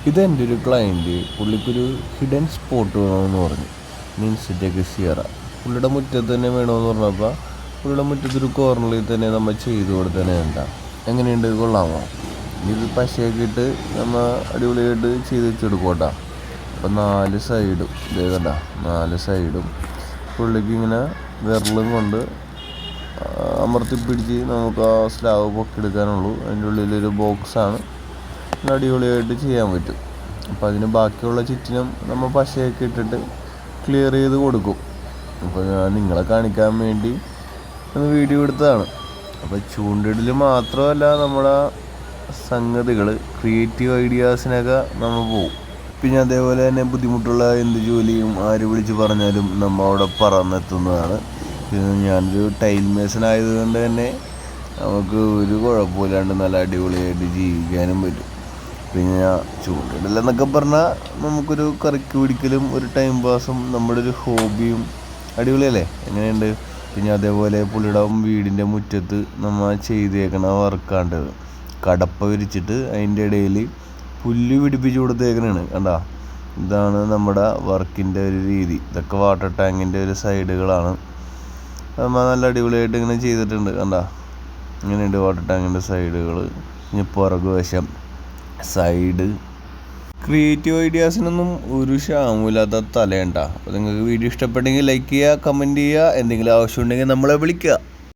ഇതെൻ്റെ ഒരു client, പുള്ളിക്കൊരു hidden spot വേണമെന്ന് പറഞ്ഞു. മീൻസ് രഹസ്യറ പുള്ളിയുടെ മുറ്റത്ത് തന്നെ വേണമെന്ന് പറഞ്ഞപ്പോൾ പുള്ളിയുടെ മുറ്റത്തൊരു കോർണറിൽ തന്നെ നമ്മൾ ചെയ്തു കൊടുത്തന്നെ വേണ്ട. എങ്ങനെയുണ്ട്, കൊള്ളാമോ? ഇത് പശയൊക്കെ ഇട്ട് നമ്മൾ അടിപൊളിയായിട്ട് ചെയ്ത് വെച്ചെടുക്കും കേട്ടോ. അപ്പം 4 സൈഡും ഇതേകണ്ട 4 സൈഡും പുള്ളിക്ക് ഇങ്ങനെ വിരലും കൊണ്ട് അമർത്തി പിടിച്ച് നമുക്ക് ആ സ്ലാബ് പൊക്കിയെടുക്കാനുള്ളൂ. അതിൻ്റെ ഉള്ളിലൊരു ബോക്സാണ്, അടിപൊളിയായിട്ട് ചെയ്യാൻ പറ്റും. അപ്പോൾ അതിന് ബാക്കിയുള്ള ചുറ്റിനും നമ്മൾ പശയൊക്കെ ഇട്ടിട്ട് ക്ലിയർ ചെയ്ത് കൊടുക്കും. അപ്പോൾ ഞാൻ നിങ്ങളെ കാണിക്കാൻ വേണ്ടി ഒന്ന് വീഡിയോ എടുത്തതാണ്. അപ്പോൾ ചൂണ്ടിടൽ മാത്രമല്ല, നമ്മുടെ സംഗതികൾ ക്രിയേറ്റീവ് ഐഡിയാസിനൊക്കെ നമ്മൾ പോകും. പിന്നെ അതേപോലെ തന്നെ ബുദ്ധിമുട്ടുള്ള എന്ത് ജോലിയും ആര് വിളിച്ച് പറഞ്ഞാലും നമ്മൾ അവിടെ പറന്നെത്തുന്നതാണ്. പിന്നെ ഞാനൊരു ടൈൽ മേസൺ ആയതുകൊണ്ട് തന്നെ നമുക്ക് ഒരു കുഴപ്പമില്ലാണ്ട് നല്ല അടിപൊളിയായിട്ട് ജീവിക്കാനും പറ്റും. പിന്നെ ചൂണ്ടിടലെന്നൊക്കെ പറഞ്ഞാൽ നമുക്കൊരു കറിക്ക് പിടിക്കലും ഒരു ടൈം പാസും നമ്മുടെ ഒരു ഹോബിയും. അടിപൊളിയല്ലേ? എങ്ങനെയുണ്ട്? പിന്നെ അതേപോലെ പുള്ളിയുടെ വീടിൻ്റെ മുറ്റത്ത് നമ്മൾ ചെയ്തേക്കണ വർക്കാണ്ടത്, കടപ്പ വിരിച്ചിട്ട് അതിൻ്റെ ഇടയിൽ പുല്ല് പിടിപ്പിച്ച് കൊടുത്തേക്കണാണ്. കണ്ടാ, ഇതാണ് നമ്മുടെ വർക്കിൻ്റെ ഒരു രീതി. ഇതൊക്കെ വാട്ടർ ടാങ്കിൻ്റെ ഒരു സൈഡുകളാണ്. നമ്മൾ നല്ല അടിപൊളിയായിട്ട് ഇങ്ങനെ ചെയ്തിട്ടുണ്ട്. കണ്ടാ, ഇങ്ങനെയുണ്ട് വാട്ടർ ടാങ്കിൻ്റെ സൈഡുകൾ. ഇനി പുറകു വശം, സൈഡ്. ക്രിയേറ്റീവ് ഐഡിയാസിനൊന്നും ഒരു ക്ഷാമമില്ലാത്ത തലയുണ്ട. അപ്പോൾ നിങ്ങൾക്ക് വീഡിയോ ഇഷ്ടപ്പെട്ടെങ്കിൽ ലൈക്ക് ചെയ്യുക, കമൻറ്റ് ചെയ്യുക. എന്തെങ്കിലും ആവശ്യമുണ്ടെങ്കിൽ നമ്മളെ വിളിക്കുക.